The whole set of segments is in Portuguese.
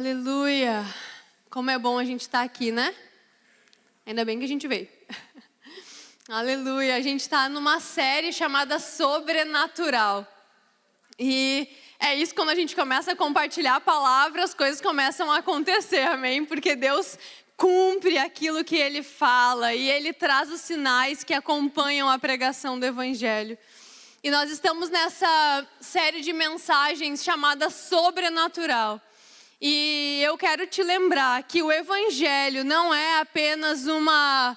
Aleluia! Como é bom a gente estar aqui, né? Ainda bem que a gente veio. Aleluia! A gente está numa série chamada Sobrenatural. E é isso, quando a gente começa a compartilhar a palavra, as coisas começam a acontecer, amém? Porque Deus cumpre aquilo que Ele fala e Ele traz os sinais que acompanham a pregação do Evangelho. E nós estamos nessa série de mensagens chamada Sobrenatural. E eu quero te lembrar que o Evangelho não é apenas uma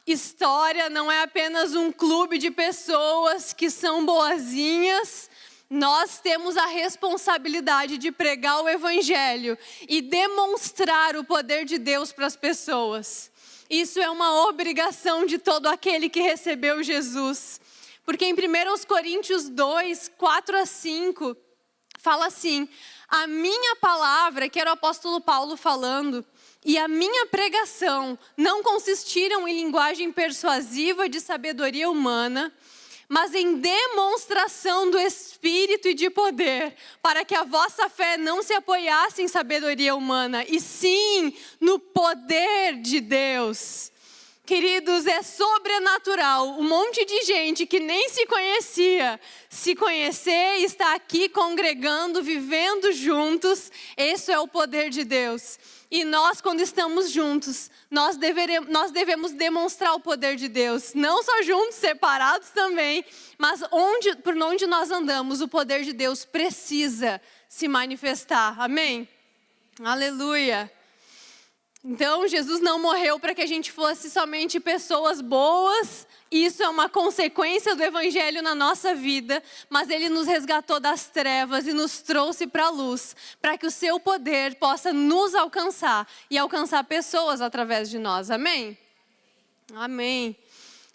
história, não é apenas um clube de pessoas que são boazinhas. Nós temos a responsabilidade de pregar o Evangelho e demonstrar o poder de Deus para as pessoas. Isso é uma obrigação de todo aquele que recebeu Jesus. Porque em 1 Coríntios 2, 4 a 5, fala assim: a minha palavra, que era o apóstolo Paulo falando, e a minha pregação não consistiram em linguagem persuasiva de sabedoria humana, mas em demonstração do Espírito e de poder, para que a vossa fé não se apoiasse em sabedoria humana, e sim no poder de Deus. Queridos, é sobrenatural, um monte de gente que nem se conhecia, se conhecer e estar aqui congregando, vivendo juntos, esse é o poder de Deus. E nós, quando estamos juntos, nós devemos demonstrar o poder de Deus, não só juntos, separados também, mas por onde nós andamos, o poder de Deus precisa se manifestar, amém? Aleluia! Então, Jesus não morreu para que a gente fosse somente pessoas boas, isso é uma consequência do Evangelho na nossa vida, mas Ele nos resgatou das trevas e nos trouxe para a luz, para que o seu poder possa nos alcançar e alcançar pessoas através de nós, amém? Amém.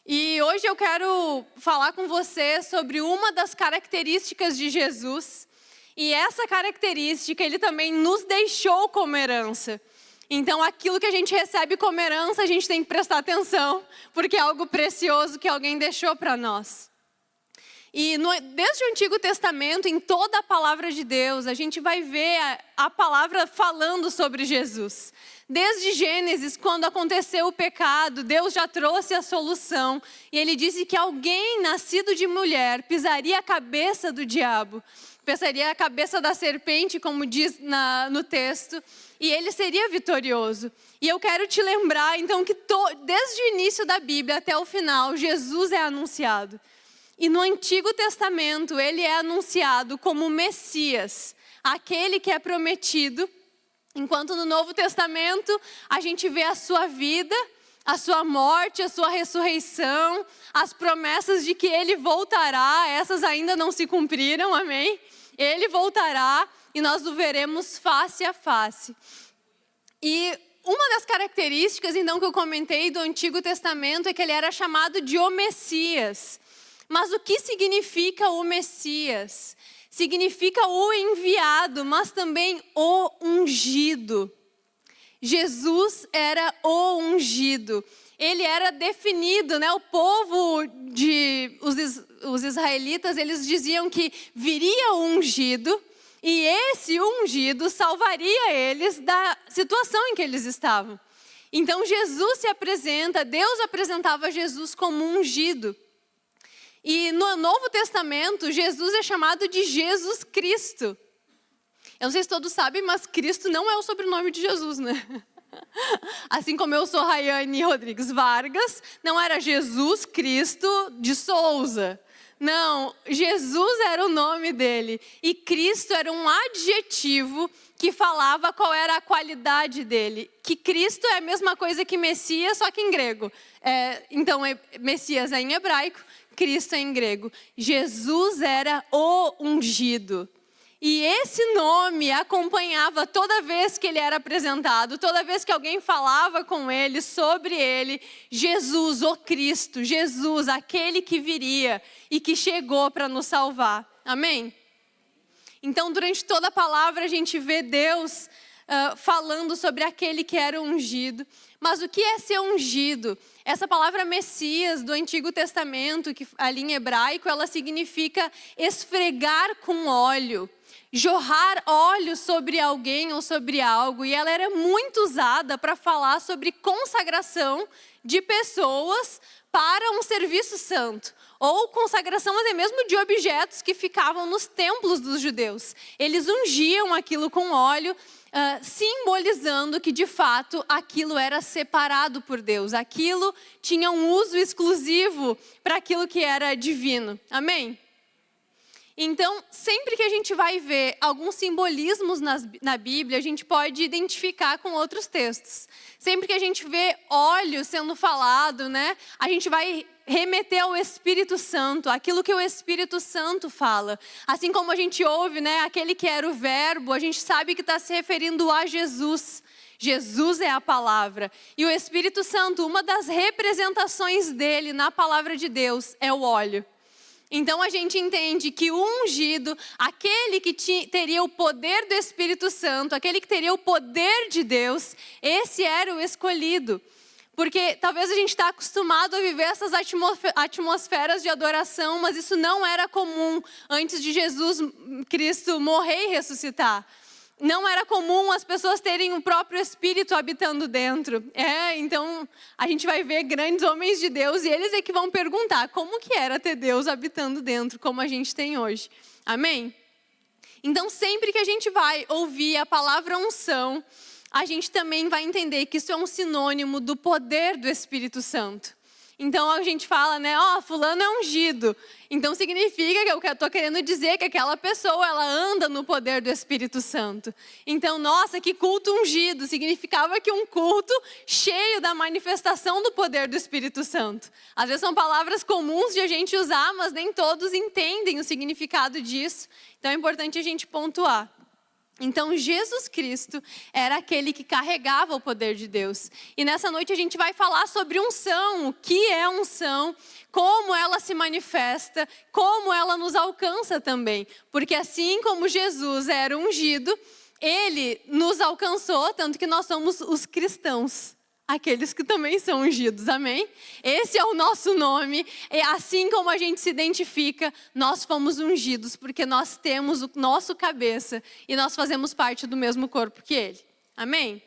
E hoje eu quero falar com você sobre uma das características de Jesus, e essa característica Ele também nos deixou como herança. Então, aquilo que a gente recebe como herança, a gente tem que prestar atenção, porque é algo precioso que alguém deixou para nós. E desde o Antigo Testamento, em toda a palavra de Deus, a gente vai ver a palavra falando sobre Jesus. Desde Gênesis, quando aconteceu o pecado, Deus já trouxe a solução. E Ele disse que alguém nascido de mulher pisaria a cabeça do diabo. Pisaria a cabeça da serpente, como diz no texto. E ele seria vitorioso. E eu quero te lembrar, então, que desde o início da Bíblia até o final, Jesus é anunciado. E no Antigo Testamento, ele é anunciado como Messias, aquele que é prometido. Enquanto no Novo Testamento, a gente vê a sua vida, a sua morte, a sua ressurreição, as promessas de que ele voltará, essas ainda não se cumpriram, amém? Ele voltará e nós o veremos face a face. E uma das características, então, que eu comentei do Antigo Testamento é que ele era chamado de o Messias. Mas o que significa o Messias? Significa o enviado, mas também o ungido. Jesus era o ungido. Ele era definido, né? O povo, os israelitas, eles diziam que viria o ungido. E esse ungido salvaria eles da situação em que eles estavam. Então Jesus se apresenta, Deus apresentava Jesus como ungido. E no Novo Testamento, Jesus é chamado de Jesus Cristo. Eu não sei se todos sabem, mas Cristo não é o sobrenome de Jesus, né? Assim como eu sou Rayane Rodrigues Vargas, não era Jesus Cristo de Souza. Não, Jesus era o nome dele e Cristo era um adjetivo que falava qual era a qualidade dele. Que Cristo é a mesma coisa que Messias, só que em grego. Então, Messias é em hebraico, Cristo é em grego. Jesus era o ungido. E esse nome acompanhava toda vez que ele era apresentado, toda vez que alguém falava com ele, sobre ele, Jesus, o Cristo, Jesus, aquele que viria e que chegou para nos salvar. Amém? Então, durante toda a palavra, a gente vê Deus falando sobre aquele que era ungido. Mas o que é ser ungido? Essa palavra Messias do Antigo Testamento, que ali em hebraico, ela significa esfregar com óleo. jorrar óleo sobre alguém ou sobre algo, e ela era muito usada para falar sobre consagração de pessoas para um serviço santo, ou consagração até mesmo de objetos que ficavam nos templos dos judeus. Eles ungiam aquilo com óleo, simbolizando que de fato aquilo era separado por Deus, aquilo tinha um uso exclusivo para aquilo que era divino. Amém? Então, sempre que a gente vai ver alguns simbolismos na Bíblia, a gente pode identificar com outros textos. Sempre que a gente vê óleo sendo falado, né, a gente vai remeter ao Espírito Santo, aquilo que o Espírito Santo fala. Assim como a gente ouve, né, aquele que era o verbo, a gente sabe que está se referindo a Jesus. Jesus é a palavra. E o Espírito Santo, uma das representações dele na palavra de Deus é o óleo. Então a gente entende que o ungido, aquele que teria o poder do Espírito Santo, aquele que teria o poder de Deus, esse era o escolhido. Porque talvez a gente está acostumado a viver essas atmosferas de adoração, mas isso não era comum antes de Jesus Cristo morrer e ressuscitar. Não era comum as pessoas terem o próprio Espírito habitando dentro. Então a gente vai ver grandes homens de Deus e eles é que vão perguntar como que era ter Deus habitando dentro, como a gente tem hoje. Amém? Então sempre que a gente vai ouvir a palavra unção, a gente também vai entender que isso é um sinônimo do poder do Espírito Santo. Então a gente fala, né, fulano é ungido. Então significa que eu estou querendo dizer que aquela pessoa, ela anda no poder do Espírito Santo. Então, nossa, que culto ungido. Significava que um culto cheio da manifestação do poder do Espírito Santo. Às vezes são palavras comuns de a gente usar, mas nem todos entendem o significado disso. Então é importante a gente pontuar. Então, Jesus Cristo era aquele que carregava o poder de Deus. E nessa noite a gente vai falar sobre unção, o que é unção, como ela se manifesta, como ela nos alcança também. Porque assim como Jesus era ungido, ele nos alcançou, tanto que nós somos os cristãos. Aqueles que também são ungidos, amém? Esse é o nosso nome, e assim como a gente se identifica, nós fomos ungidos, porque nós temos o nosso cabeça, e nós fazemos parte do mesmo corpo que ele, amém?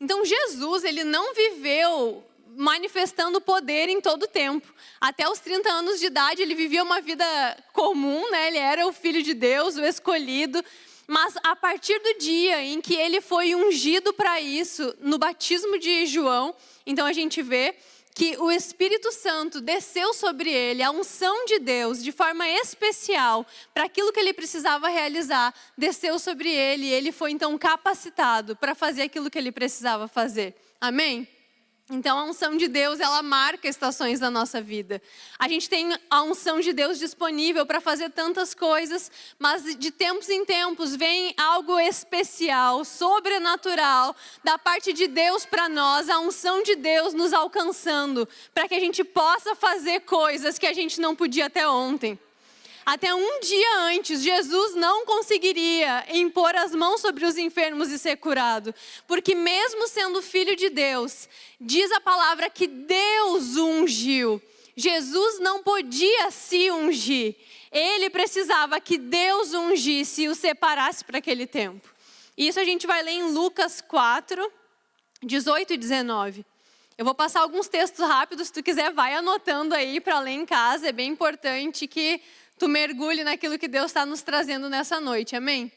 Então Jesus, ele não viveu manifestando poder em todo o tempo. Até os 30 anos de idade, ele vivia uma vida comum, né? Ele era o Filho de Deus, o escolhido. Mas a partir do dia em que ele foi ungido para isso, no batismo de João, então a gente vê que o Espírito Santo desceu sobre ele, a unção de Deus, de forma especial, para aquilo que ele precisava realizar, desceu sobre ele, e ele foi então capacitado para fazer aquilo que ele precisava fazer. Amém? Então a unção de Deus, ela marca estações da nossa vida. A gente tem a unção de Deus disponível para fazer tantas coisas, mas de tempos em tempos vem algo especial, sobrenatural, da parte de Deus para nós, a unção de Deus nos alcançando, para que a gente possa fazer coisas que a gente não podia até ontem. Até um dia antes, Jesus não conseguiria impor as mãos sobre os enfermos e ser curado. Porque mesmo sendo filho de Deus, diz a palavra que Deus o ungiu. Jesus não podia se ungir. Ele precisava que Deus o ungisse e o separasse para aquele tempo. Isso a gente vai ler em Lucas 4, 18 e 19. Eu vou passar alguns textos rápidos, se tu quiser vai anotando aí para ler em casa. É bem importante que tu mergulhe naquilo que Deus está nos trazendo nessa noite, amém?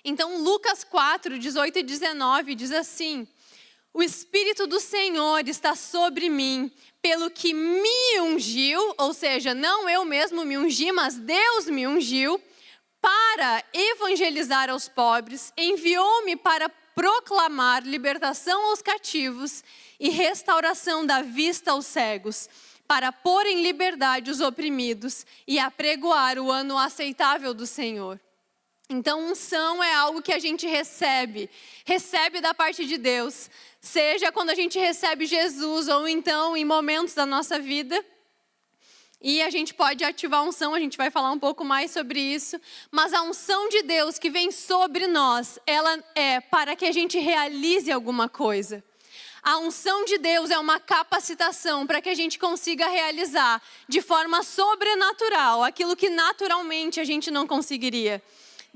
Então, Lucas 4, 18 e 19 diz assim: o Espírito do Senhor está sobre mim, pelo que me ungiu, ou seja, não eu mesmo me ungi, mas Deus me ungiu, para evangelizar aos pobres, enviou-me para proclamar libertação aos cativos e restauração da vista aos cegos, para pôr em liberdade os oprimidos e apregoar o ano aceitável do Senhor. Então, unção é algo que a gente recebe da parte de Deus, seja quando a gente recebe Jesus ou então em momentos da nossa vida. E a gente pode ativar a unção, a gente vai falar um pouco mais sobre isso. Mas a unção de Deus que vem sobre nós, ela é para que a gente realize alguma coisa. A unção de Deus é uma capacitação para que a gente consiga realizar de forma sobrenatural aquilo que naturalmente a gente não conseguiria.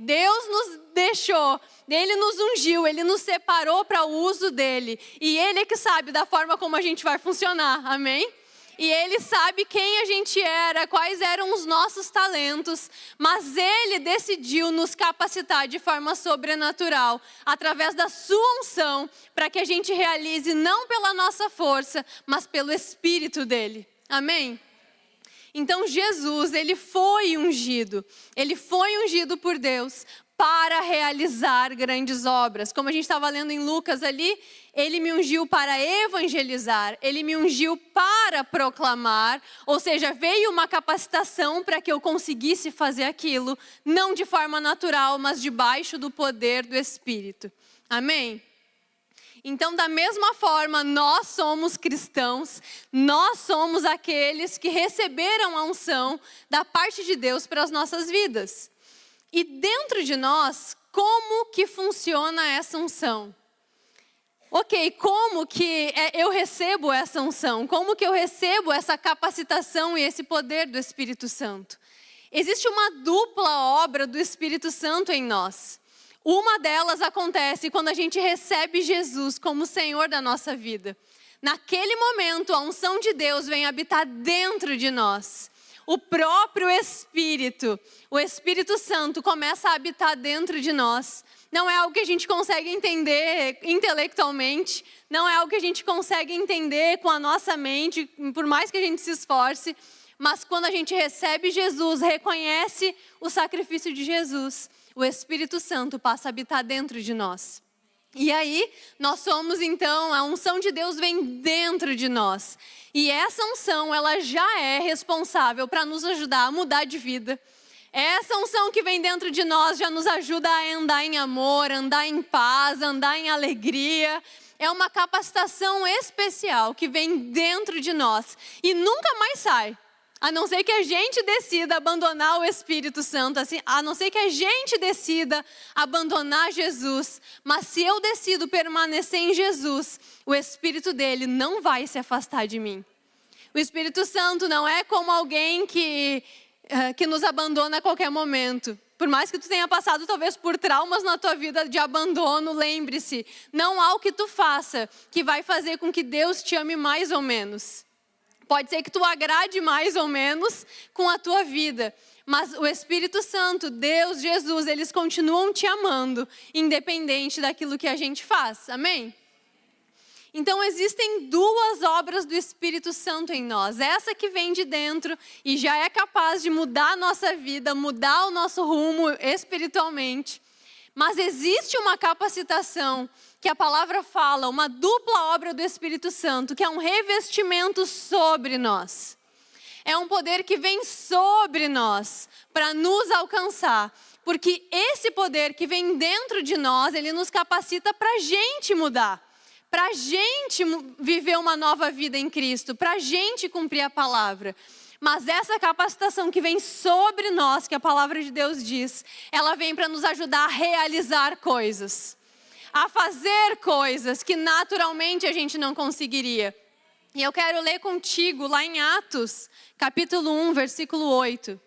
Deus nos deixou, Ele nos ungiu, Ele nos separou para o uso dEle. E Ele é que sabe da forma como a gente vai funcionar, amém? E Ele sabe quem a gente era, quais eram os nossos talentos, mas Ele decidiu nos capacitar de forma sobrenatural, através da sua unção, para que a gente realize não pela nossa força, mas pelo Espírito dEle. Amém? Então Jesus, Ele foi ungido por Deus para realizar grandes obras. Como a gente estava lendo em Lucas ali, Ele me ungiu para evangelizar, Ele me ungiu para proclamar, ou seja, veio uma capacitação para que eu conseguisse fazer aquilo, não de forma natural, mas debaixo do poder do Espírito. Amém? Então, da mesma forma, nós somos cristãos, nós somos aqueles que receberam a unção da parte de Deus para as nossas vidas. E dentro de nós, como que funciona essa unção? Ok, como que eu recebo essa unção? Como que eu recebo essa capacitação e esse poder do Espírito Santo? Existe uma dupla obra do Espírito Santo em nós. Uma delas acontece quando a gente recebe Jesus como Senhor da nossa vida. Naquele momento, a unção de Deus vem habitar dentro de nós. O próprio Espírito, o Espírito Santo começa a habitar dentro de nós. Não é algo que a gente consegue entender intelectualmente, não é algo que a gente consegue entender com a nossa mente, por mais que a gente se esforce, mas quando a gente recebe Jesus, reconhece o sacrifício de Jesus, o Espírito Santo passa a habitar dentro de nós. E aí, nós somos então, a unção de Deus vem dentro de nós. E essa unção, ela já é responsável para nos ajudar a mudar de vida. Essa unção que vem dentro de nós já nos ajuda a andar em amor, andar em paz, andar em alegria. É uma capacitação especial que vem dentro de nós e nunca mais sai. A não ser que a gente decida abandonar o Espírito Santo, assim, a não ser que a gente decida abandonar Jesus. Mas se eu decido permanecer em Jesus, o Espírito dele não vai se afastar de mim. O Espírito Santo não é como alguém que nos abandona a qualquer momento. Por mais que tu tenha passado talvez por traumas na tua vida de abandono, lembre-se, não há o que tu faça que vai fazer com que Deus te ame mais ou menos. Pode ser que tu agrade mais ou menos com a tua vida, mas o Espírito Santo, Deus, Jesus, eles continuam te amando, independente daquilo que a gente faz. Amém? Então existem duas obras do Espírito Santo em nós. Essa que vem de dentro e já é capaz de mudar a nossa vida, mudar o nosso rumo espiritualmente. Mas existe uma capacitação que a palavra fala, uma dupla obra do Espírito Santo, que é um revestimento sobre nós. É um poder que vem sobre nós para nos alcançar. Porque esse poder que vem dentro de nós, ele nos capacita para a gente mudar. Para a gente viver uma nova vida em Cristo, para a gente cumprir a palavra. Mas essa capacitação que vem sobre nós, que a palavra de Deus diz, ela vem para nos ajudar a realizar coisas. A fazer coisas que naturalmente a gente não conseguiria. E eu quero ler contigo lá em Atos, capítulo 1, versículo 8.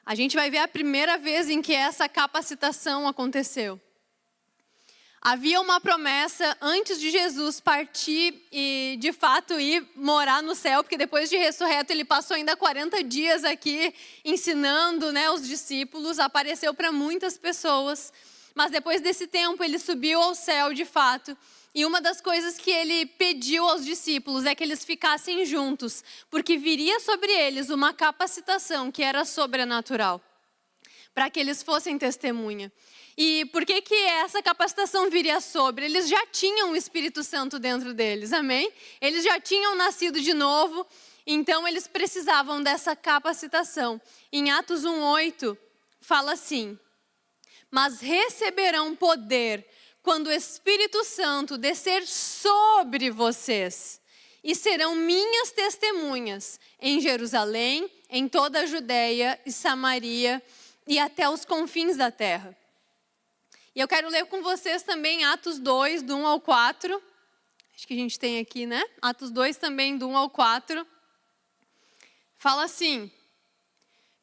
A gente vai ver a primeira vez em que essa capacitação aconteceu. Havia uma promessa antes de Jesus partir e, de fato, ir morar no céu, porque depois de ressurreto ele passou ainda 40 dias aqui ensinando, os discípulos, apareceu para muitas pessoas. Mas depois desse tempo ele subiu ao céu, de fato. E uma das coisas que ele pediu aos discípulos é que eles ficassem juntos, porque viria sobre eles uma capacitação que era sobrenatural, para que eles fossem testemunha. E por que essa capacitação viria sobre? Eles já tinham o Espírito Santo dentro deles, amém? Eles já tinham nascido de novo, então eles precisavam dessa capacitação. Em Atos 1:8 fala assim: mas receberão poder quando o Espírito Santo descer sobre vocês, e serão minhas testemunhas em Jerusalém, em toda a Judeia e Samaria e até os confins da terra. E eu quero ler com vocês também Atos 2, do 1 ao 4. Acho que a gente tem aqui, né? Atos 2 também, do 1 ao 4. Fala assim: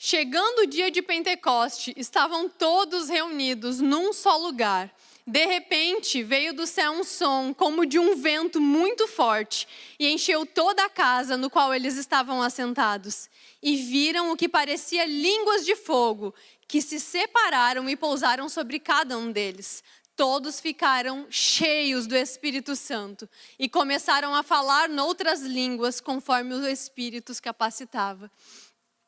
Chegando o dia de Pentecoste, estavam todos reunidos num só lugar. De repente, veio do céu um som, como de um vento muito forte, e encheu toda a casa no qual eles estavam assentados. E viram o que parecia línguas de fogo, que se separaram e pousaram sobre cada um deles. Todos ficaram cheios do Espírito Santo e começaram a falar noutras línguas, conforme o Espírito os capacitava.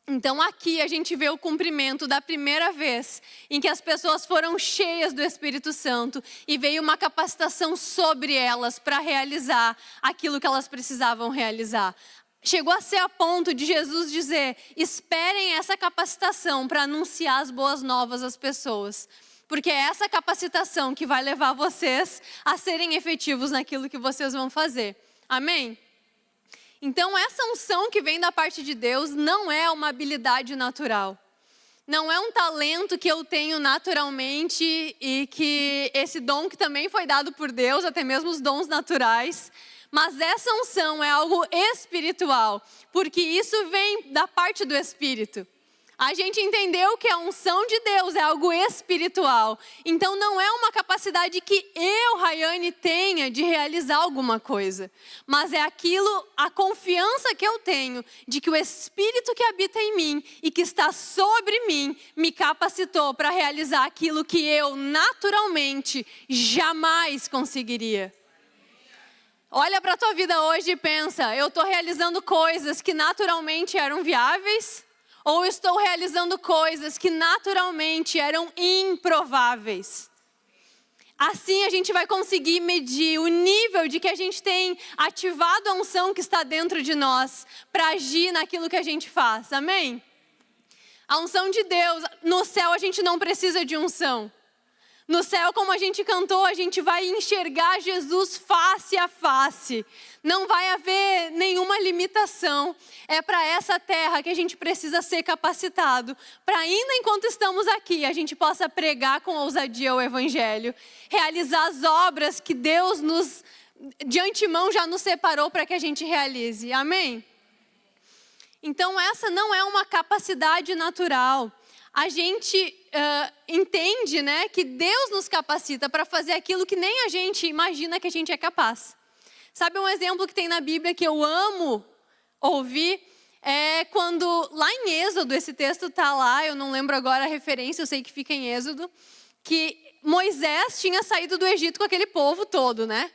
Então aqui a gente vê o cumprimento da primeira vez em que as pessoas foram cheias do Espírito Santo e veio uma capacitação sobre elas para realizar aquilo que elas precisavam realizar. Chegou a ser a ponto de Jesus dizer: esperem essa capacitação para anunciar as boas novas às pessoas. Porque é essa capacitação que vai levar vocês a serem efetivos naquilo que vocês vão fazer. Amém? Então, essa unção que vem da parte de Deus não é uma habilidade natural. Não é um talento que eu tenho naturalmente e que esse dom que também foi dado por Deus, até mesmo os dons naturais. Mas essa unção é algo espiritual, porque isso vem da parte do Espírito. A gente entendeu que a unção de Deus é algo espiritual. Então não é uma capacidade que eu, Rayane, tenha de realizar alguma coisa. Mas é aquilo, a confiança que eu tenho de que o Espírito que habita em mim e que está sobre mim me capacitou para realizar aquilo que eu naturalmente jamais conseguiria. Olha para a tua vida hoje e pensa: eu estou realizando coisas que naturalmente eram viáveis? Ou estou realizando coisas que naturalmente eram improváveis? Assim a gente vai conseguir medir o nível de que a gente tem ativado a unção que está dentro de nós para agir naquilo que a gente faz. Amém? A unção de Deus, no céu a gente não precisa de unção. No céu, como a gente cantou, a gente vai enxergar Jesus face a face. Não vai haver nenhuma limitação. É para essa terra que a gente precisa ser capacitado. Para ainda enquanto estamos aqui, a gente possa pregar com ousadia o Evangelho. Realizar as obras que Deus de antemão já nos separou para que a gente realize. Amém? Então essa não é uma capacidade natural. A gente entende, né, que Deus nos capacita para fazer aquilo que nem a gente imagina que a gente é capaz. Sabe um exemplo que tem na Bíblia que eu amo ouvir? É quando, lá em Êxodo, esse texto está lá, eu não lembro agora a referência, eu sei que fica em Êxodo, que Moisés tinha saído do Egito com aquele povo todo, né?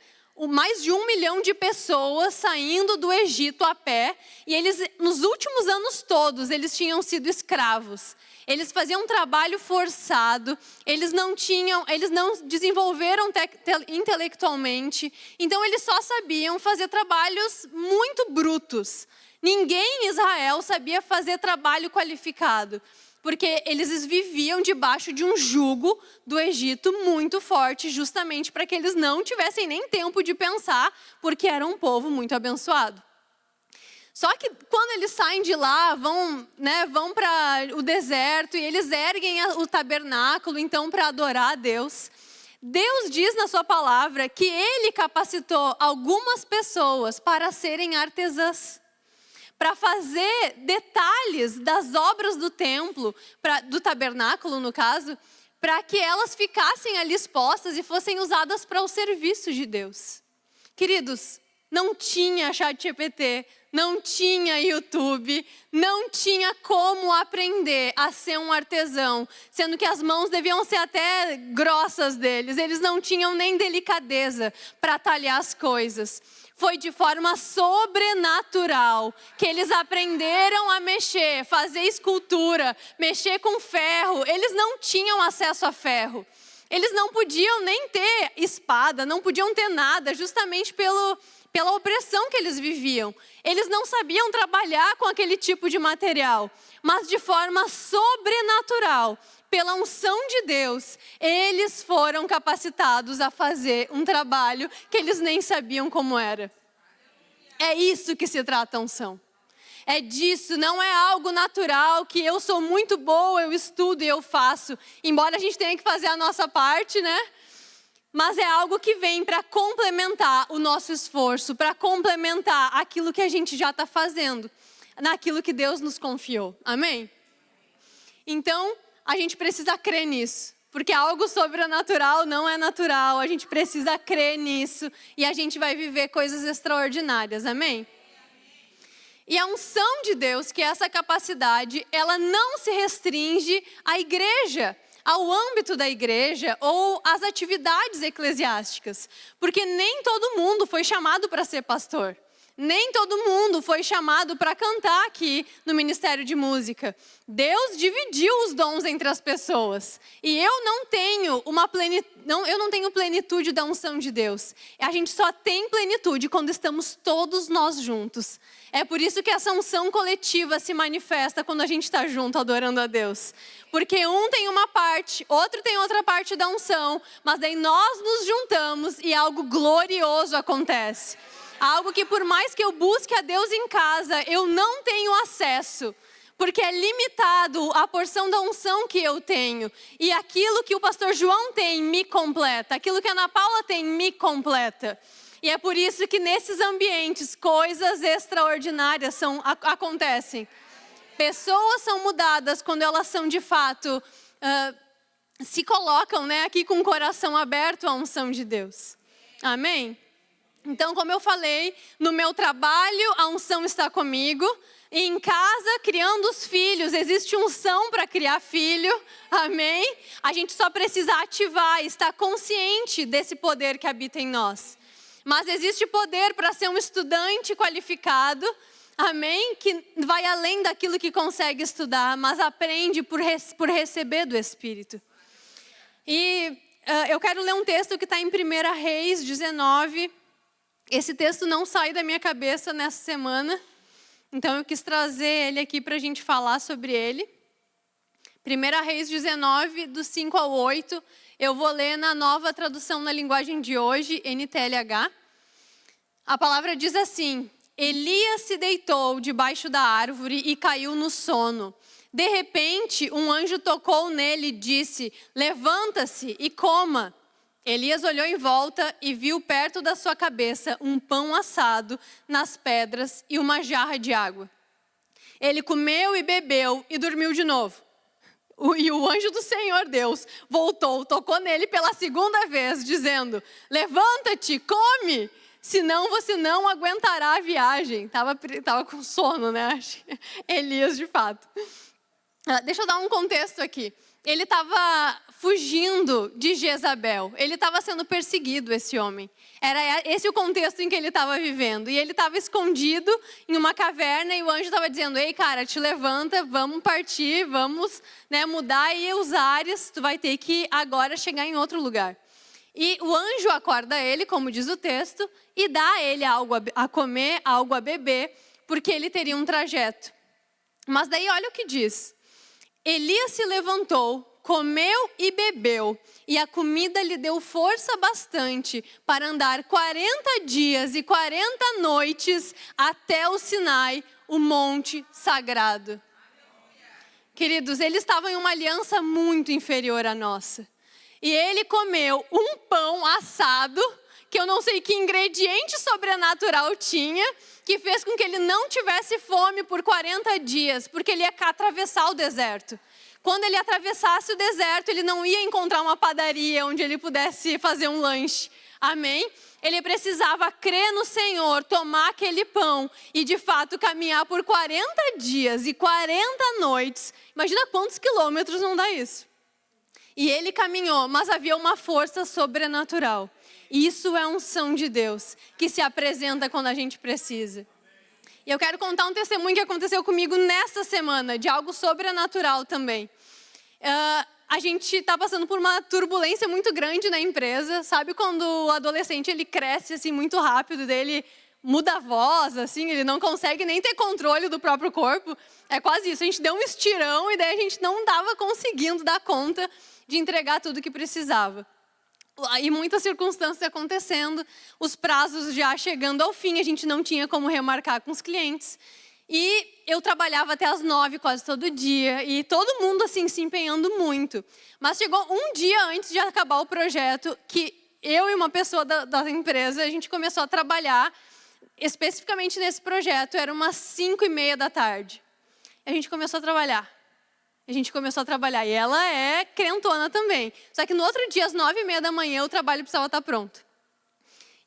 Mais de 1 milhão de pessoas saindo do Egito a pé, e eles, nos últimos anos todos, eles tinham sido escravos. Eles faziam um trabalho forçado, eles não desenvolveram intelectualmente, então eles só sabiam fazer trabalhos muito brutos. Ninguém em Israel sabia fazer trabalho qualificado, porque eles viviam debaixo de um jugo do Egito muito forte, justamente para que eles não tivessem nem tempo de pensar, porque era um povo muito abençoado. Só que quando eles saem de lá, vão para o deserto e eles erguem o tabernáculo, então, para adorar a Deus. Deus diz na sua palavra que Ele capacitou algumas pessoas para serem artesãs, para fazer detalhes das obras do templo, do tabernáculo no caso, para que elas ficassem ali expostas e fossem usadas para o serviço de Deus. Queridos, não tinha ChatGPT, não tinha YouTube, não tinha como aprender a ser um artesão, sendo que as mãos deviam ser até grossas deles, eles não tinham nem delicadeza para talhar as coisas. Foi de forma sobrenatural que eles aprenderam a mexer, fazer escultura, mexer com ferro. Eles não tinham acesso a ferro. Eles não podiam nem ter espada, não podiam ter nada, justamente pela opressão que eles viviam. Eles não sabiam trabalhar com aquele tipo de material, mas de forma sobrenatural, pela unção de Deus, eles foram capacitados a fazer um trabalho que eles nem sabiam como era. É isso que se trata a unção. É disso, não é algo natural que eu sou muito boa, eu estudo e eu faço. Embora a gente tenha que fazer a nossa parte, né? Mas é algo que vem para complementar o nosso esforço, para complementar aquilo que a gente já está fazendo, naquilo que Deus nos confiou. Amém? Então, a gente precisa crer nisso. Porque algo sobrenatural não é natural. A gente precisa crer nisso. E a gente vai viver coisas extraordinárias. Amém? E a unção de Deus, que é essa capacidade, ela não se restringe à igreja, ao âmbito da igreja ou às atividades eclesiásticas. Porque nem todo mundo foi chamado para ser pastor. Nem todo mundo foi chamado para cantar aqui no Ministério de Música. Deus dividiu os dons entre as pessoas. E eu não tenho plenitude da unção de Deus. A gente só tem plenitude quando estamos todos nós juntos. É por isso que essa unção coletiva se manifesta quando a gente está junto adorando a Deus. Porque um tem uma parte, outro tem outra parte da unção, mas daí nós nos juntamos e algo glorioso acontece. Algo que por mais que eu busque a Deus em casa, eu não tenho acesso. Porque é limitado a porção da unção que eu tenho. E aquilo que o pastor João tem me completa. Aquilo que a Ana Paula tem me completa. E é por isso que nesses ambientes coisas extraordinárias acontecem. Pessoas são mudadas quando elas são de fato, se colocam, né, aqui com o coração aberto à unção de Deus. Amém? Então, como eu falei, no meu trabalho a unção está comigo. E em casa, criando os filhos, existe unção para criar filho. Amém? A gente só precisa ativar, estar consciente desse poder que habita em nós. Mas existe poder para ser um estudante qualificado. Amém? Que vai além daquilo que consegue estudar, mas aprende por receber do Espírito. E eu quero ler um texto que está em 1 Reis 19. Esse texto não sai da minha cabeça nessa semana, então eu quis trazer ele aqui para a gente falar sobre ele. 1 Reis 19, do 5 ao 8, eu vou ler na nova tradução na linguagem de hoje, NTLH. A palavra diz assim: Elias se deitou debaixo da árvore e caiu no sono. De repente, um anjo tocou nele e disse: levanta-se e coma. Elias olhou em volta e viu perto da sua cabeça um pão assado nas pedras e uma jarra de água. Ele comeu e bebeu e dormiu de novo. E o anjo do Senhor Deus voltou, tocou nele pela segunda vez, dizendo: levanta-te, come, senão você não aguentará a viagem. Tava com sono, né? Elias, de fato. Deixa eu dar um contexto aqui. Ele estava fugindo de Jezabel. Ele estava sendo perseguido, esse homem. Era esse o contexto em que ele estava vivendo. E ele estava escondido em uma caverna e o anjo estava dizendo: ei, cara, te levanta, vamos partir, vamos, né, mudar aí os ares. Tu vai ter que agora chegar em outro lugar. E o anjo acorda ele, como diz o texto, e dá a ele algo a comer, algo a beber, porque ele teria um trajeto. Mas daí olha o que diz. Elias se levantou, comeu e bebeu, e a comida lhe deu força bastante para andar 40 dias e 40 noites até o Sinai, o monte sagrado. Queridos, eles estavam em uma aliança muito inferior à nossa. E ele comeu um pão assado, que eu não sei que ingrediente sobrenatural tinha, que fez com que ele não tivesse fome por 40 dias, porque ele ia atravessar o deserto. Quando ele atravessasse o deserto, ele não ia encontrar uma padaria onde ele pudesse fazer um lanche. Amém? Ele precisava crer no Senhor, tomar aquele pão e de fato caminhar por 40 dias e 40 noites. Imagina quantos quilômetros não dá isso. E ele caminhou, mas havia uma força sobrenatural. Isso é unção de Deus, que se apresenta quando a gente precisa. E eu quero contar um testemunho que aconteceu comigo nessa semana, de algo sobrenatural também. A gente está passando por uma turbulência muito grande na empresa. Sabe quando o adolescente ele cresce assim, muito rápido, dele muda a voz, assim, ele não consegue nem ter controle do próprio corpo? É quase isso, a gente deu um estirão e daí a gente não estava conseguindo dar conta de entregar tudo que precisava. E muitas circunstâncias acontecendo, os prazos já chegando ao fim, a gente não tinha como remarcar com os clientes. E eu trabalhava até as 9 quase todo dia, e todo mundo assim se empenhando muito. Mas chegou um dia antes de acabar o projeto, que eu e uma pessoa da empresa, a gente começou a trabalhar, especificamente nesse projeto, era umas 5:30 da tarde. A gente começou a trabalhar. A gente começou a trabalhar. E ela é crentona também. Só que no outro dia, às 9h30 da manhã, o trabalho precisava estar pronto.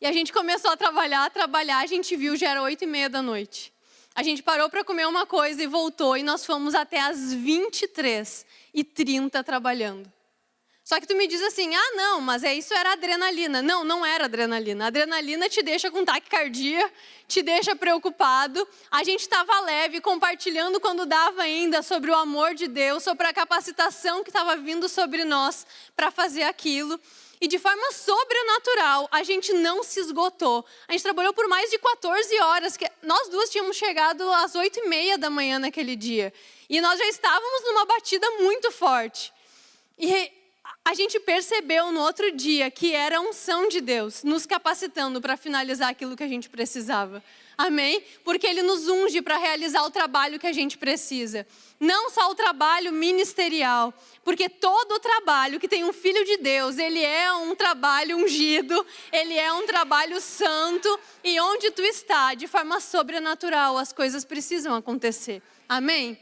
E a gente começou a trabalhar, a gente viu, já era 8h30 da noite. A gente parou para comer uma coisa e voltou. E nós fomos até às 23h30 trabalhando. Só que tu me diz assim, não, mas isso era adrenalina. Não, não era adrenalina. A adrenalina te deixa com taquicardia, te deixa preocupado. A gente estava leve, compartilhando quando dava ainda sobre o amor de Deus, sobre a capacitação que estava vindo sobre nós para fazer aquilo. E de forma sobrenatural, a gente não se esgotou. A gente trabalhou por mais de 14 horas. Nós duas tínhamos chegado às 8h30 da manhã naquele dia. E nós já estávamos numa batida muito forte. E a gente percebeu no outro dia que era a unção de Deus nos capacitando para finalizar aquilo que a gente precisava. Amém? Porque Ele nos unge para realizar o trabalho que a gente precisa. Não só o trabalho ministerial, porque todo o trabalho que tem um filho de Deus, ele é um trabalho ungido, ele é um trabalho santo, e onde tu está, de forma sobrenatural, as coisas precisam acontecer. Amém?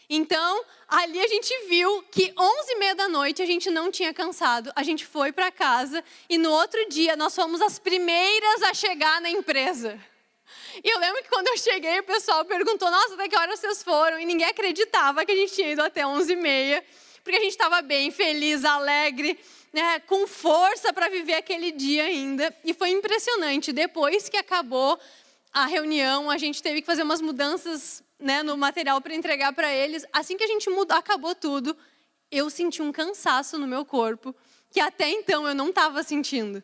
Então, ali a gente viu que 11h30 da noite a gente não tinha cansado. A gente foi para casa e no outro dia nós fomos as primeiras a chegar na empresa. E eu lembro que quando eu cheguei o pessoal perguntou, nossa, até que hora vocês foram? E ninguém acreditava que a gente tinha ido até 11h30, porque a gente estava bem, feliz, alegre, né, com força para viver aquele dia ainda. E foi impressionante. Depois que acabou a reunião, a gente teve que fazer umas mudanças, né, no material para entregar para eles. Assim que a gente acabou tudo, eu senti um cansaço no meu corpo, que até então eu não estava sentindo.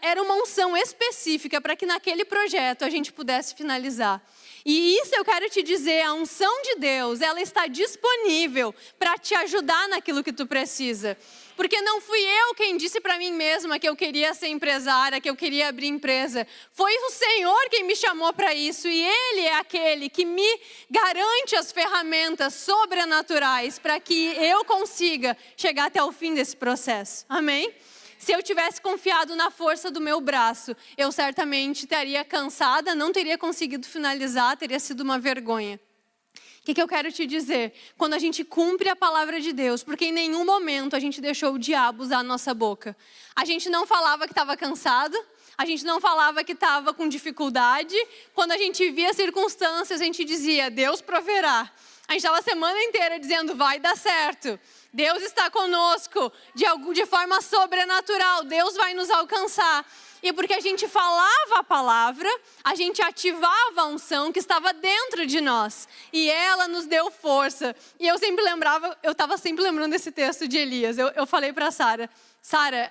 Era uma unção específica para que naquele projeto a gente pudesse finalizar. E isso eu quero te dizer, a unção de Deus, ela está disponível para te ajudar naquilo que tu precisa. Porque não fui eu quem disse para mim mesma que eu queria ser empresária, que eu queria abrir empresa. Foi o Senhor quem me chamou para isso. E Ele é aquele que me garante as ferramentas sobrenaturais para que eu consiga chegar até o fim desse processo. Amém? Se eu tivesse confiado na força do meu braço, eu certamente estaria cansada, não teria conseguido finalizar, teria sido uma vergonha. O que eu quero te dizer? Quando a gente cumpre a palavra de Deus, porque em nenhum momento a gente deixou o diabo usar a nossa boca. A gente não falava que estava cansado, a gente não falava que estava com dificuldade. Quando a gente via circunstâncias, a gente dizia, Deus proverá. A gente estava a semana inteira dizendo, vai dar certo. Deus está conosco de forma sobrenatural. Deus vai nos alcançar. E porque a gente falava a palavra, a gente ativava a unção que estava dentro de nós. E ela nos deu força. E eu estava sempre lembrando desse texto de Elias. Eu falei para Sara,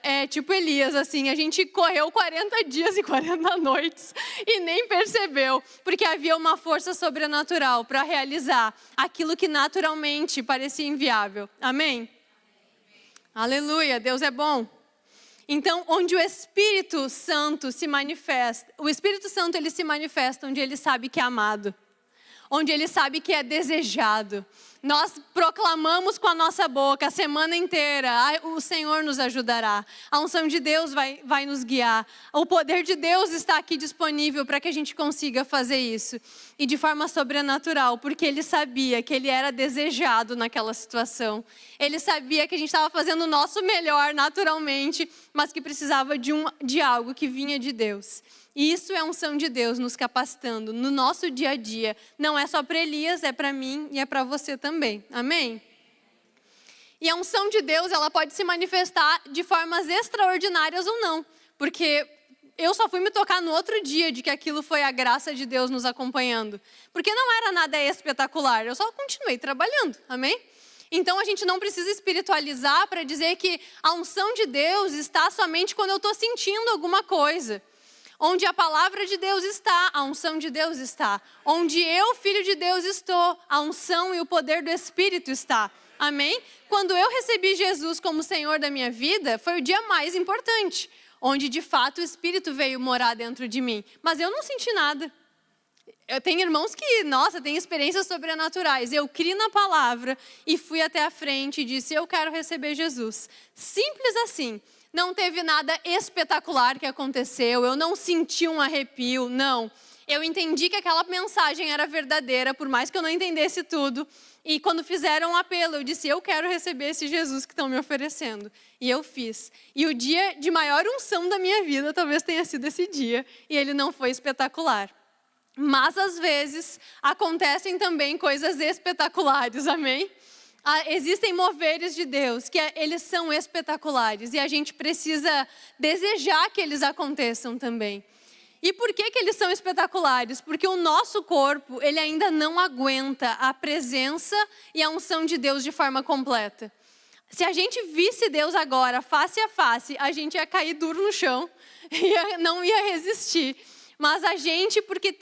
é tipo Elias, assim, a gente correu 40 dias e 40 noites e nem percebeu, porque havia uma força sobrenatural para realizar aquilo que naturalmente parecia inviável. Amém? Aleluia, Deus é bom. Então, onde o Espírito Santo se manifesta, o Espírito Santo ele se manifesta onde ele sabe que é amado, onde ele sabe que é desejado. Nós proclamamos com a nossa boca a semana inteira, o Senhor nos ajudará. A unção de Deus vai nos guiar. O poder de Deus está aqui disponível para que a gente consiga fazer isso. E de forma sobrenatural, porque Ele sabia que Ele era desejado naquela situação. Ele sabia que a gente estava fazendo o nosso melhor naturalmente, mas que precisava de algo que vinha de Deus. E isso é a unção de Deus nos capacitando no nosso dia a dia. Não é só para Elias, é para mim e é para você também. Amém? E a unção de Deus, ela pode se manifestar de formas extraordinárias ou não. Porque eu só fui me tocar no outro dia de que aquilo foi a graça de Deus nos acompanhando. Porque não era nada espetacular, eu só continuei trabalhando. Amém? Então a gente não precisa espiritualizar para dizer que a unção de Deus está somente quando eu estou sentindo alguma coisa. Onde a palavra de Deus está, a unção de Deus está. Onde eu, filho de Deus, estou, a unção e o poder do Espírito está. Amém? Quando eu recebi Jesus como Senhor da minha vida, foi o dia mais importante. Onde, de fato, o Espírito veio morar dentro de mim. Mas eu não senti nada. Eu tenho irmãos que, têm experiências sobrenaturais. Eu criei na palavra e fui até a frente e disse, eu quero receber Jesus. Simples assim. Não teve nada espetacular que aconteceu, eu não senti um arrepio, não. eu entendi que aquela mensagem era verdadeira, por mais que eu não entendesse tudo. E quando fizeram um apelo, eu disse, eu quero receber esse Jesus que estão me oferecendo. E eu fiz. E o dia de maior unção da minha vida talvez tenha sido esse dia. E ele não foi espetacular. Mas às vezes acontecem também coisas espetaculares, amém? Existem moveres de Deus que eles são espetaculares. E a gente precisa desejar que eles aconteçam também. E por que eles são espetaculares? Porque o nosso corpo, ele ainda não aguenta a presença e a unção de Deus de forma completa. Se a gente visse Deus agora, face a face, a gente ia cair duro no chão, não ia resistir. Mas a gente, porque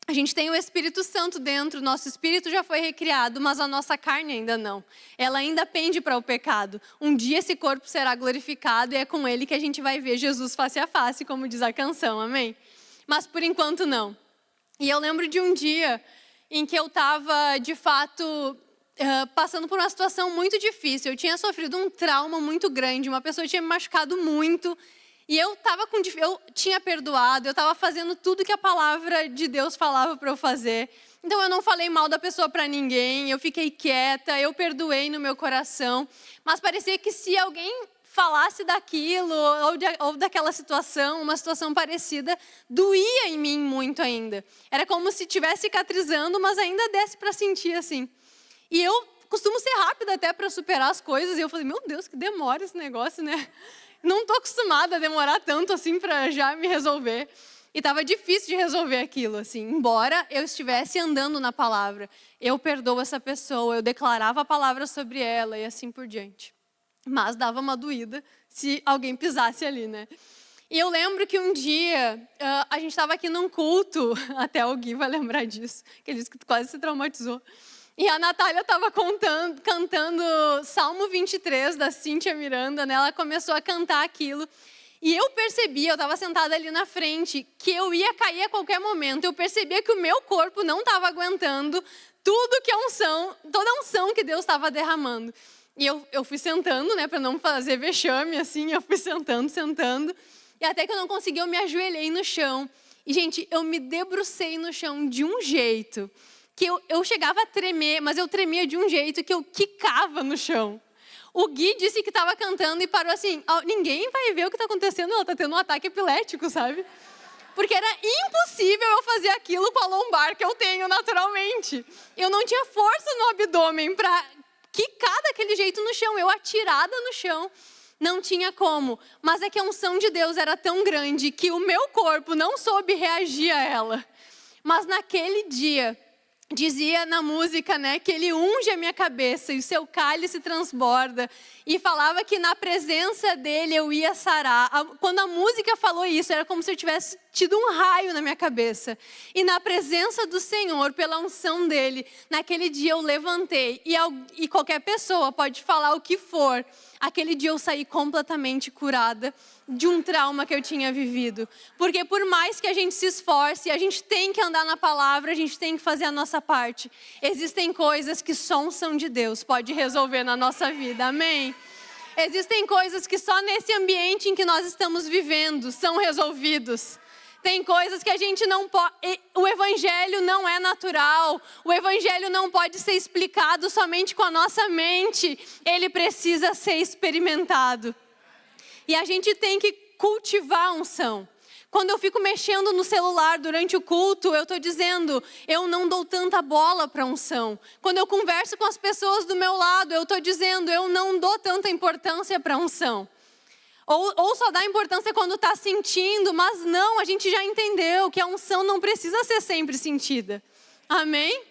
a gente tem o Espírito Santo dentro, nosso espírito já foi recriado, mas a nossa carne ainda não. Ela ainda pende para o pecado. Um dia esse corpo será glorificado e é com ele que a gente vai ver Jesus face a face, como diz a canção, amém? Mas por enquanto não. E eu lembro de um dia em que eu estava, de fato, passando por uma situação muito difícil. Eu tinha sofrido um trauma muito grande, uma pessoa tinha me machucado muito. E eu tinha perdoado, eu estava fazendo tudo que a palavra de Deus falava para eu fazer. Então eu não falei mal da pessoa para ninguém, eu fiquei quieta, eu perdoei no meu coração. Mas parecia que se alguém falasse daquilo ou daquela situação, uma situação parecida, doía em mim muito ainda. Era como se estivesse cicatrizando, mas ainda desse para sentir assim. E eu costumo ser rápida até para superar as coisas. E eu falei, meu Deus, que demora esse negócio, né? Não estou acostumada a demorar tanto assim para já me resolver. E estava difícil de resolver aquilo, assim. Embora eu estivesse andando na palavra, eu perdoo essa pessoa, eu declarava a palavra sobre ela e assim por diante. Mas dava uma doída se alguém pisasse ali, né? E eu lembro que um dia, a gente estava aqui num culto, até o Gui vai lembrar disso, que ele disse que quase se traumatizou. E a Natália estava cantando Salmo 23, da Cíntia Miranda, né? Ela começou a cantar aquilo. E eu percebi, eu estava sentada ali na frente, que eu ia cair a qualquer momento. Eu percebia que o meu corpo não estava aguentando tudo que toda a unção que Deus estava derramando. E eu fui sentando, né, para não fazer vexame, assim, eu fui sentando. E até que eu não consegui, eu me ajoelhei no chão. E, gente, eu me debrucei no chão de um jeito que eu chegava a tremer, mas eu tremia de um jeito que eu quicava no chão. O Gui disse que estava cantando e parou assim, ninguém vai ver o que está acontecendo, ela está tendo um ataque epilético, sabe? Porque era impossível eu fazer aquilo com a lombar que eu tenho naturalmente. Eu não tinha força no abdômen para quicar daquele jeito no chão, eu atirada no chão. Não tinha como, mas é que a unção de Deus era tão grande que o meu corpo não soube reagir a ela. Mas naquele dia, dizia na música, né, que ele unge a minha cabeça e o seu cálice transborda. E falava que na presença dele eu ia sarar. Quando a música falou isso, era como se eu tivesse tido um raio na minha cabeça. E na presença do Senhor, pela unção dele, naquele dia eu levantei. E qualquer pessoa pode falar o que for. Aquele dia eu saí completamente curada de um trauma que eu tinha vivido. Porque por mais que a gente se esforce, a gente tem que andar na palavra, a gente tem que fazer a nossa parte. Existem coisas que só a unção de Deus pode resolver na nossa vida, amém? Existem coisas que só nesse ambiente em que nós estamos vivendo são resolvidos. Tem coisas que a gente não pode... O evangelho não é natural. O evangelho não pode ser explicado somente com a nossa mente. Ele precisa ser experimentado. E a gente tem que cultivar a unção. Quando eu fico mexendo no celular durante o culto, eu estou dizendo, eu não dou tanta bola para a unção. Quando eu converso com as pessoas do meu lado, eu estou dizendo, eu não dou tanta importância para a unção. Ou só dá importância quando está sentindo, mas não, a gente já entendeu que a unção não precisa ser sempre sentida. Amém?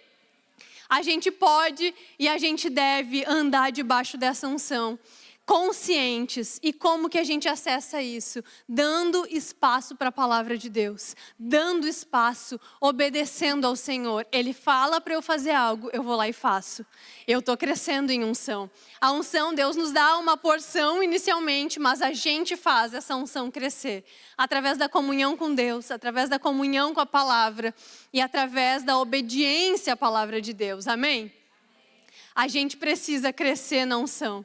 A gente pode e a gente deve andar debaixo dessa unção, conscientes. E como que a gente acessa isso? Dando espaço para a palavra de Deus. Dando espaço, obedecendo ao Senhor. Ele fala para eu fazer algo, eu vou lá e faço. Eu estou crescendo em unção. A unção, Deus nos dá uma porção inicialmente, mas a gente faz essa unção crescer. Através da comunhão com Deus, através da comunhão com a palavra e através da obediência à palavra de Deus. Amém? A gente precisa crescer na unção.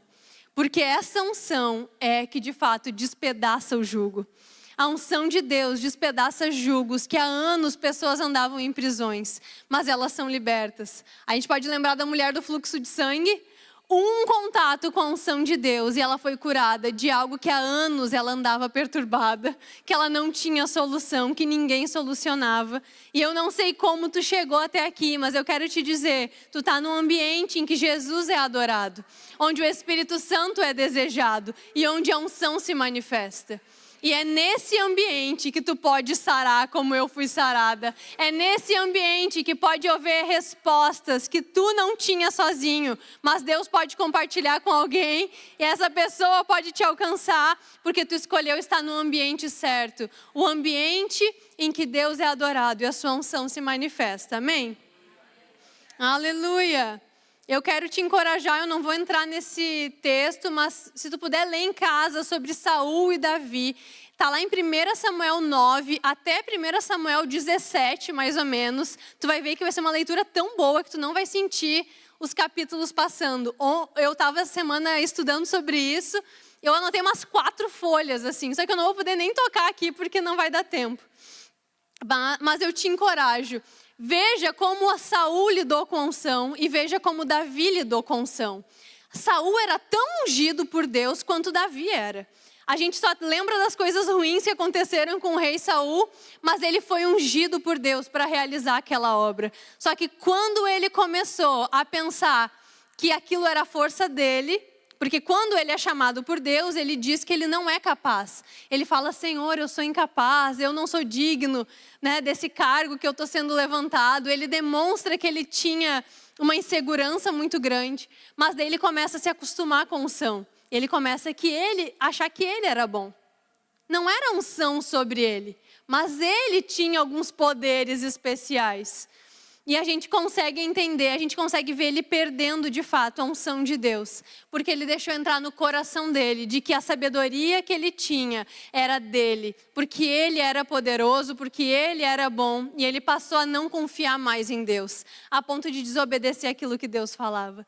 Porque essa unção é que de fato despedaça o jugo. A unção de Deus despedaça julgos que há anos pessoas andavam em prisões, mas elas são libertas. A gente pode lembrar da mulher do fluxo de sangue? Um contato com a unção de Deus e ela foi curada de algo que há anos ela andava perturbada, que ela não tinha solução, que ninguém solucionava. E eu não sei como tu chegou até aqui, mas eu quero te dizer, tu está num ambiente em que Jesus é adorado, onde o Espírito Santo é desejado e onde a unção se manifesta. E é nesse ambiente que tu pode sarar como eu fui sarada. É nesse ambiente que pode haver respostas que tu não tinha sozinho. Mas Deus pode compartilhar com alguém e essa pessoa pode te alcançar porque tu escolheu estar no ambiente certo. O ambiente em que Deus é adorado e a sua unção se manifesta. Amém? Aleluia! Eu quero te encorajar, eu não vou entrar nesse texto, mas se tu puder ler em casa sobre Saul e Davi, está lá em 1 Samuel 9 até 1 Samuel 17, mais ou menos. Tu vai ver que vai ser uma leitura tão boa que tu não vai sentir os capítulos passando. Eu estava essa semana estudando sobre isso, eu anotei umas 4 folhas, assim, só que eu não vou poder nem tocar aqui porque não vai dar tempo. Mas eu te encorajo. Veja como Saul lidou com a unção e veja como Davi lidou com a unção. Saul era tão ungido por Deus quanto Davi era. A gente só lembra das coisas ruins que aconteceram com o rei Saul, mas ele foi ungido por Deus para realizar aquela obra. Só que quando ele começou a pensar que aquilo era a força dele, porque quando ele é chamado por Deus, ele diz que ele não é capaz. Ele fala, Senhor, eu sou incapaz, eu não sou digno, né, desse cargo que eu estou sendo levantado. Ele demonstra que ele tinha uma insegurança muito grande, mas daí ele começa a se acostumar com a unção. Ele começa a achar que ele era bom. Não era unção sobre ele, mas ele tinha alguns poderes especiais. E a gente consegue entender, a gente consegue ver ele perdendo de fato a unção de Deus. Porque ele deixou entrar no coração dele, de que a sabedoria que ele tinha era dele. Porque ele era poderoso, porque ele era bom. E ele passou a não confiar mais em Deus, a ponto de desobedecer aquilo que Deus falava.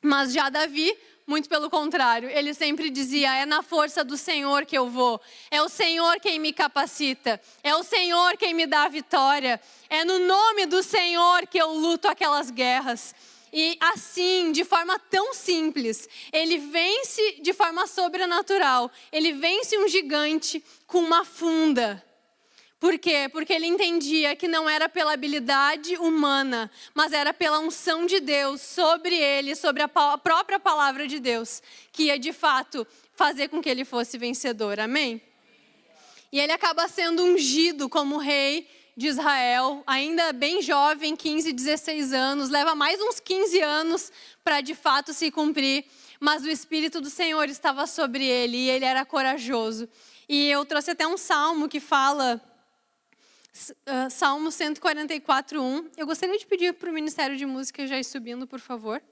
Mas já Davi, muito pelo contrário, ele sempre dizia, é na força do Senhor que eu vou, é o Senhor quem me capacita, é o Senhor quem me dá a vitória, é no nome do Senhor que eu luto aquelas guerras. E assim, de forma tão simples, ele vence de forma sobrenatural, ele vence um gigante com uma funda. Por quê? Porque ele entendia que não era pela habilidade humana, mas era pela unção de Deus sobre ele, sobre a própria palavra de Deus, que ia de fato fazer com que ele fosse vencedor. Amém? E ele acaba sendo ungido como rei de Israel, ainda bem jovem, 15, 16 anos, leva mais uns 15 anos para de fato se cumprir, mas o Espírito do Senhor estava sobre ele e ele era corajoso. E eu trouxe até um salmo que fala... Salmo 144, 1. Eu gostaria de pedir para o Ministério de Música já ir subindo, por favor.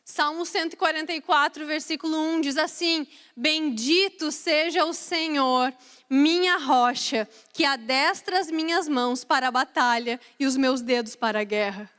Salmo 144, versículo 1 diz assim: Bendito seja o Senhor, minha rocha, que adestra as minhas mãos para a batalha e os meus dedos para a guerra.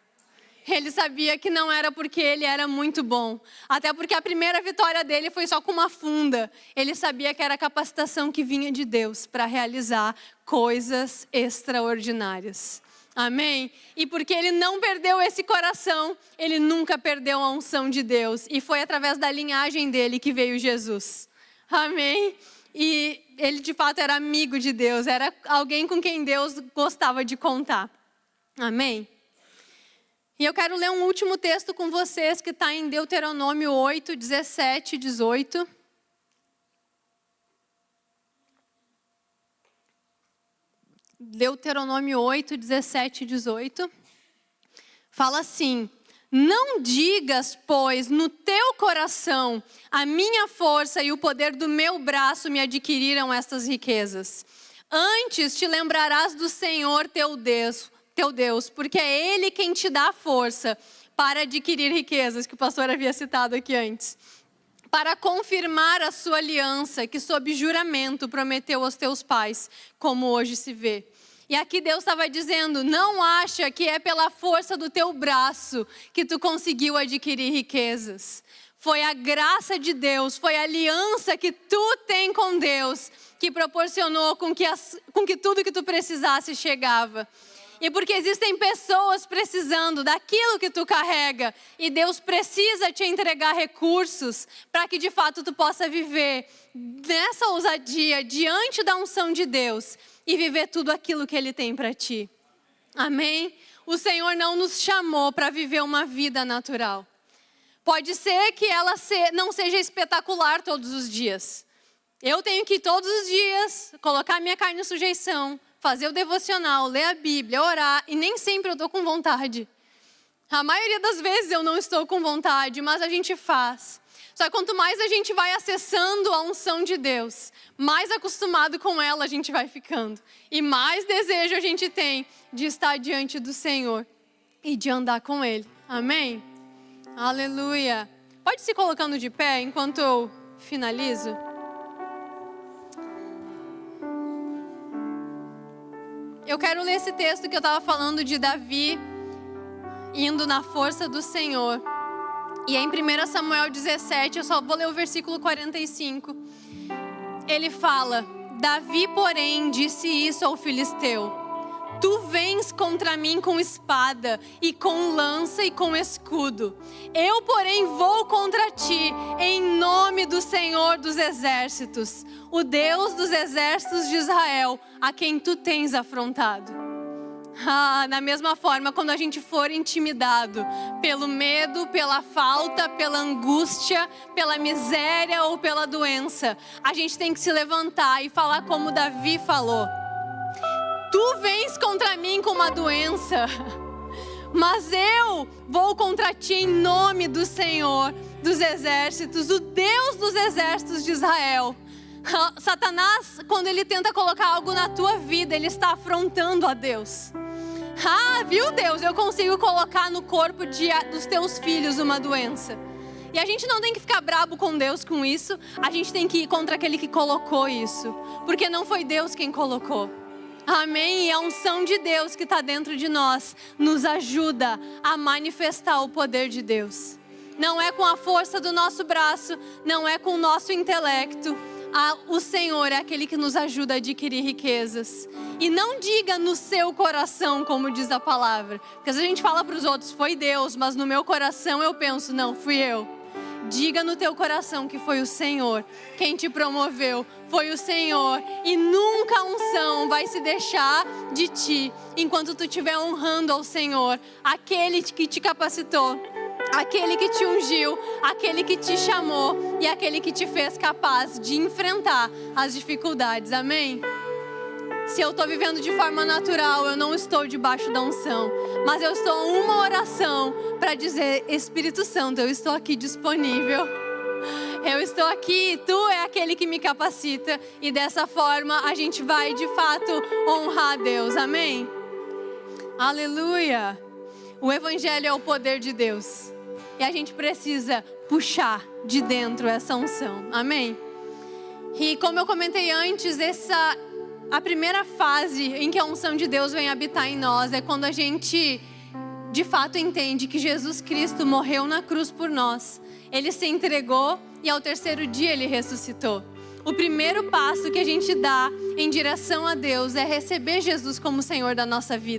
Ele sabia que não era porque ele era muito bom. Até porque a primeira vitória dele foi só com uma funda. Ele sabia que era a capacitação que vinha de Deus para realizar coisas extraordinárias. Amém? E porque ele não perdeu esse coração, ele nunca perdeu a unção de Deus. E foi através da linhagem dele que veio Jesus. Amém? E ele de fato era amigo de Deus, era alguém com quem Deus gostava de contar. Amém? E eu quero ler um último texto com vocês que está em Deuteronômio 8, 17 e 18. Deuteronômio 8, 17 e 18. Fala assim: Não digas, pois, no teu coração, a minha força e o poder do meu braço me adquiriram estas riquezas. Antes te lembrarás do Senhor teu Deus, porque é Ele quem te dá força para adquirir riquezas, que o pastor havia citado aqui antes, para confirmar a sua aliança, que sob juramento prometeu aos teus pais, como hoje se vê. E aqui Deus estava dizendo, não acha que é pela força do teu braço que tu conseguiu adquirir riquezas. Foi a graça de Deus, foi a aliança que tu tem com Deus que proporcionou com que tudo que tu precisasse chegava. E porque existem pessoas precisando daquilo que tu carrega. E Deus precisa te entregar recursos para que de fato tu possa viver nessa ousadia diante da unção de Deus. E viver tudo aquilo que Ele tem para ti. Amém? O Senhor não nos chamou para viver uma vida natural. Pode ser que ela não seja espetacular todos os dias. Eu tenho que ir todos os dias colocar minha carne em sujeição, fazer o devocional, ler a Bíblia, orar, e nem sempre eu estou com vontade. A maioria das vezes eu não estou com vontade, mas a gente faz. Só que quanto mais a gente vai acessando a unção de Deus, mais acostumado com ela a gente vai ficando. E mais desejo a gente tem de estar diante do Senhor e de andar com Ele. Amém? Aleluia. Pode se colocando de pé enquanto eu finalizo. Eu quero ler esse texto que eu estava falando de Davi indo na força do Senhor. E é em 1 Samuel 17, eu só vou ler o versículo 45. Ele fala: Davi, porém, disse isso ao filisteu: Tu vens contra mim com espada, e com lança, e com escudo. Eu, porém, vou contra ti, em nome do Senhor dos exércitos, o Deus dos exércitos de Israel, a quem tu tens afrontado. Da mesma forma, quando a gente for intimidado pelo medo, pela falta, pela angústia, pela miséria ou pela doença, a gente tem que se levantar e falar como Davi falou: Tu vens contra mim com uma doença, mas eu vou contra ti em nome do Senhor dos exércitos, o Deus dos exércitos de Israel. Satanás, quando ele tenta colocar algo na tua vida, ele está afrontando a Deus. Viu, Deus? Eu consigo colocar no corpo dos teus filhos uma doença. E a gente não tem que ficar brabo com Deus com isso. A gente tem que ir contra aquele que colocou isso. Porque não foi Deus quem colocou. Amém? E a unção de Deus que está dentro de nós nos ajuda a manifestar o poder de Deus. Não é com a força do nosso braço, não é com o nosso intelecto. O Senhor é aquele que nos ajuda a adquirir riquezas. E não diga no seu coração, como diz a palavra. Porque a gente fala para os outros, foi Deus, mas no meu coração eu penso, não, fui eu. Diga no teu coração que foi o Senhor quem te promoveu, foi o Senhor. E nunca a unção vai se deixar de ti, enquanto tu estiver honrando ao Senhor, aquele que te capacitou, aquele que te ungiu, aquele que te chamou e aquele que te fez capaz de enfrentar as dificuldades. Amém? Se eu estou vivendo de forma natural, eu não estou debaixo da unção. Mas eu estou em uma oração para dizer: Espírito Santo, eu estou aqui disponível. Eu estou aqui, tu é aquele que me capacita. E dessa forma a gente vai de fato honrar a Deus. Amém? Aleluia! O Evangelho é o poder de Deus. E a gente precisa puxar de dentro essa unção. Amém? E como eu comentei antes, a primeira fase em que a unção de Deus vem habitar em nós é quando a gente de fato entende que Jesus Cristo morreu na cruz por nós. Ele se entregou e ao terceiro dia Ele ressuscitou. O primeiro passo que a gente dá em direção a Deus é receber Jesus como Senhor da nossa vida.